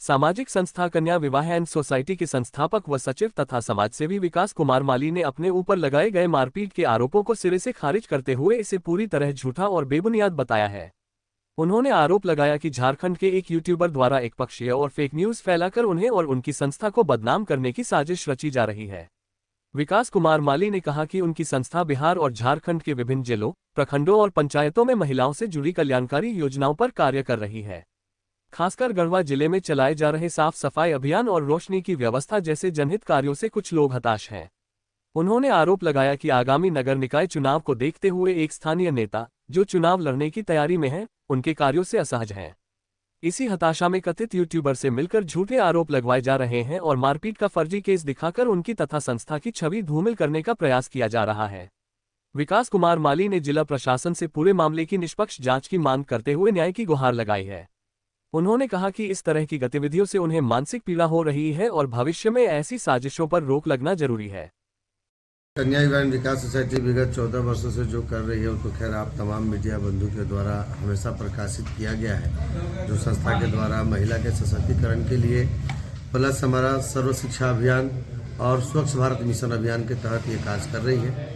सामाजिक संस्था कन्या विवाह एंड सोसाइटी के संस्थापक व सचिव तथा समाजसेवी विकास कुमार माली ने अपने ऊपर लगाए गए मारपीट के आरोपों को सिरे से खारिज करते हुए इसे पूरी तरह झूठा और बेबुनियाद बताया है। उन्होंने आरोप लगाया कि झारखंड के एक यूट्यूबर द्वारा एकपक्षीय और फेक न्यूज फैलाकर उन्हें और उनकी संस्था को बदनाम करने की साजिश रची जा रही है। विकास कुमार माली ने कहा कि उनकी संस्था बिहार और झारखंड के विभिन्न जिलों, प्रखंडों और पंचायतों में महिलाओं से जुड़ी कल्याणकारी योजनाओं पर कार्य कर रही है। खासकर गढ़वा जिले में चलाए जा रहे साफ सफाई अभियान और रोशनी की व्यवस्था जैसे जनहित कार्यों से कुछ लोग हताश हैं। उन्होंने आरोप लगाया कि आगामी नगर निकाय चुनाव को देखते हुए एक स्थानीय नेता, जो चुनाव लड़ने की तैयारी में है, उनके कार्यों से असहज हैं। इसी हताशा में कथित यूट्यूबर से मिलकर झूठे आरोप लगवाए जा रहे हैं और मारपीट का फर्जी केस दिखाकर उनकी तथा संस्था की छवि धूमिल करने का प्रयास किया जा रहा है। विकास कुमार माली ने जिला प्रशासन से पूरे मामले की निष्पक्ष जांच की मांग करते हुए न्याय की गुहार लगाई है। उन्होंने कहा कि इस तरह की गतिविधियों से उन्हें मानसिक पीड़ा हो रही है और भविष्य में ऐसी साजिशों पर रोक लगना जरूरी है। कन्या विवाह विकास सोसाइटी विगत 14 वर्षों से जो कर रही है उसको खैर आप तमाम मीडिया बंधु के द्वारा हमेशा प्रकाशित किया गया है। जो संस्था के द्वारा महिला के सशक्तिकरण के लिए प्लस हमारा सर्व शिक्षा अभियान और स्वच्छ भारत मिशन अभियान के तहत ये कार्य कर रही है।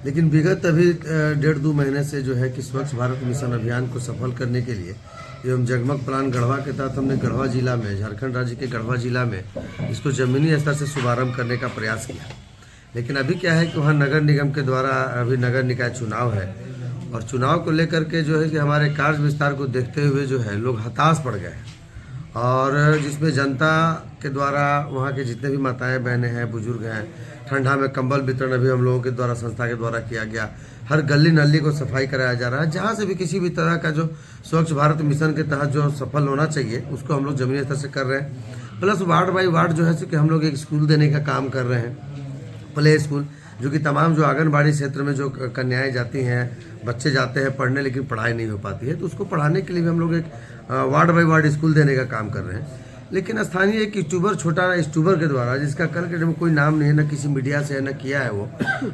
लेकिन विगत अभी 1.5-2 महीने से जो है कि स्वच्छ भारत मिशन अभियान को सफल करने के लिए एवं जगमग प्लान गढ़वा के तहत हमने गढ़वा जिला में, झारखंड राज्य के गढ़वा जिला में इसको जमीनी स्तर से शुभारंभ करने का प्रयास किया। लेकिन अभी क्या है कि वहाँ नगर निगम के द्वारा अभी नगर निकाय चुनाव है और चुनाव को लेकर के जो है कि हमारे कार्य विस्तार को देखते हुए जो है लोग हताश पड़ गए और जिसमें जनता के द्वारा वहाँ के जितने भी माताएं बहनें हैं, बुजुर्ग हैं, ठंडा में कंबल वितरण अभी हम लोगों के द्वारा संस्था के द्वारा किया गया। हर गली नली को सफाई कराया जा रहा है। जहाँ से भी किसी भी तरह का जो स्वच्छ भारत मिशन के तहत जो सफल होना चाहिए उसको हम लोग जमीनी स्तर से कर रहे हैं। प्लस वार्ड बाई वार्ड जो है कि हम लोग एक स्कूल देने का काम कर रहे हैं, प्ले स्कूल, जो कि तमाम जो आंगनबाड़ी क्षेत्र में जो कन्याएं जाती हैं, बच्चे जाते हैं पढ़ने लेकिन पढ़ाई नहीं हो पाती है, तो उसको पढ़ाने के लिए भी हम लोग एक वार्ड बाई वार्ड स्कूल देने का काम कर रहे हैं। लेकिन स्थानीय एक यूट्यूबर, छोटा यूट्यूबर के द्वारा, जिसका कल के में कोई नाम नहीं है, न किसी मीडिया से है, न किया है वो,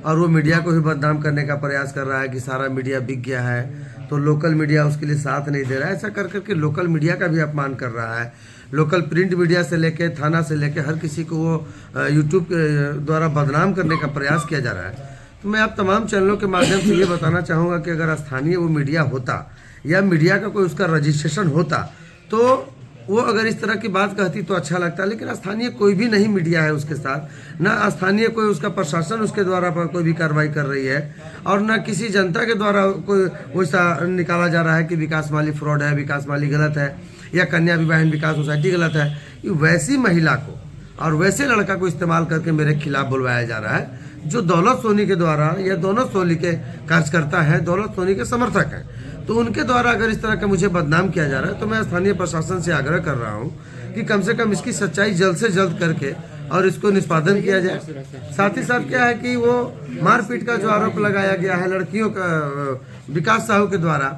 और वो मीडिया को भी बदनाम करने का प्रयास कर रहा है कि सारा मीडिया बिक गया है तो लोकल मीडिया उसके लिए साथ नहीं दे रहा है। ऐसा कर करके लोकल मीडिया का भी अपमान कर रहा है। लोकल प्रिंट मीडिया से लेके थाना से लेके हर किसी को वो यूट्यूब के द्वारा बदनाम करने का प्रयास किया जा रहा है। तो मैं आप तमाम चैनलों के माध्यम से ये बताना चाहूँगा कि अगर स्थानीय वो मीडिया होता या मीडिया का कोई उसका रजिस्ट्रेशन होता तो वो अगर इस तरह की बात कहती तो अच्छा लगता। लेकिन स्थानीय कोई भी नहीं मीडिया है उसके साथ, ना स्थानीय कोई उसका प्रशासन उसके द्वारा पर कोई भी कार्रवाई कर रही है और ना किसी जनता के द्वारा कोई वैसा निकाला जा रहा है कि विकास माली फ्रॉड है, विकास माली गलत है या कन्या विवाह विकास सोसाइटी गलत है। वैसी महिला को और वैसे लड़का को इस्तेमाल करके मेरे खिलाफ बुलवाया जा रहा है, जो दौलत सोनी के द्वारा या दौलत सोनी के कार्यकर्ता है, दौलत सोनी के समर्थक हैं। तो उनके द्वारा अगर इस तरह का मुझे बदनाम किया जा रहा है तो मैं स्थानीय प्रशासन से आग्रह कर रहा हूं कि कम से कम इसकी सच्चाई जल्द से जल्द करके और इसको निष्पादन किया जाए। साथ ही साथ क्या है कि वो मारपीट का जो आरोप लगाया गया है लड़कियों का विकास साहू के द्वारा,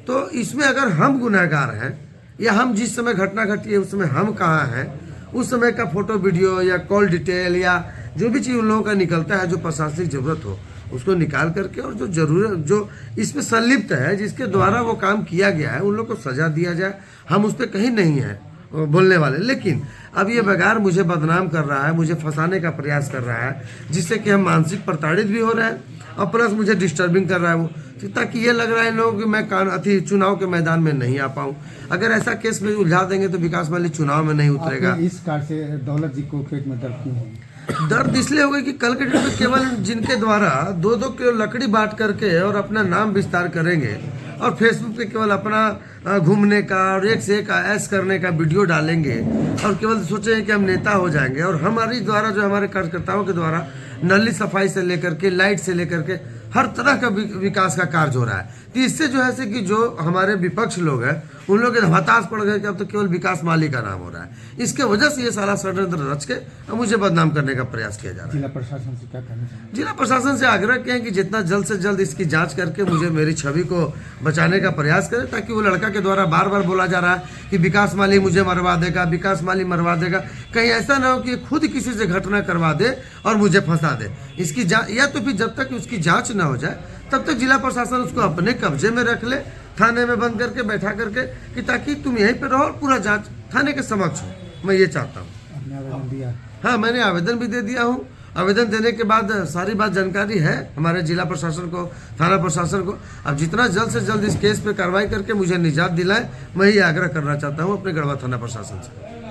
तो इसमें अगर हम गुनहगार हैं या हम जिस समय घटना घटी है उस समय हम कहाँ हैं, उस समय का फोटो वीडियो या कॉल डिटेल या जो भी चीज़ उन लोगों का निकलता है, जो प्रशासनिक जरूरत हो उसको निकाल करके और जो जरूरत जो इसमें संलिप्त है, जिसके द्वारा वो काम किया गया है, उन लोग को सजा दिया जाए। हम उस पर कहीं नहीं हैं बोलने वाले। लेकिन अब ये बगैर मुझे बदनाम कर रहा है, मुझे फंसाने का प्रयास कर रहा है, जिससे कि हम मानसिक प्रताड़ित भी हो रहे हैं और प्लस मुझे डिस्टर्बिंग कर रहा है वो, ताकि ये लग रहा है लोगों कि मैं चुनाव के मैदान में नहीं आ पाऊँ। अगर ऐसा केस में उलझा देंगे तो विकास माली चुनाव में नहीं उतरेगा। इस कार से दौलत जी को पेट में दर्द क्यों है? दर्द इसलिए होगा कि कल के डेट में केवल जिनके द्वारा 2-2 किलो लकड़ी बांट करके और अपना नाम विस्तार करेंगे और फेसबुक पे केवल अपना घूमने का और एक से एक ऐश करने का वीडियो डालेंगे और केवल सोचेंगे कि हम नेता हो जाएंगे, और हमारी द्वारा जो हमारे कार्यकर्ताओं के द्वारा नली सफाई से लेकर के लाइट से लेकर के हर तरह का विकास का कार्य हो रहा है। तो इससे जो है से कि जो हमारे विपक्ष लोग हैं उन लोग हताश पड़ गए कि अब तो केवल विकास माली का नाम हो रहा है। इसके वजह से ये सारा षड्यंत्र रच के मुझे बदनाम करने का प्रयास किया जा रहा है। जिला प्रशासन से क्या कहना चाहिए? जिला प्रशासन से आग्रह किया कि जितना जल्द से जल्द इसकी जांच करके मुझे मेरी छवि को बचाने का प्रयास करें, ताकि वो लड़का के द्वारा बार बार बोला जा रहा है कि विकास माली मुझे मरवा देगा, विकास माली मरवा देगा, कहीं ऐसा ना हो कि खुद किसी से घटना करवा दे और मुझे फंसा दे। इसकी जांच, या तो फिर जब तक उसकी जांच ना हो जाए तब तक जिला प्रशासन उसको अपने कब्जे में रख ले, थाने में बंद करके बैठा करके कि ताकि तुम यहीं पे रहो और पूरा जांच थाने के समक्ष हो। मैं ये चाहता हूँ। आपने आवेदन दिया? हाँ, मैंने आवेदन भी दे दिया हूँ। आवेदन देने के बाद सारी बात जानकारी है हमारे जिला प्रशासन को, थाना प्रशासन को। अब जितना जल्द से जल्द इस केस पे कार्रवाई करके मुझे निजात दिलाए, मैं ये आग्रह करना चाहता हूँ अपने गढ़वा थाना प्रशासन से।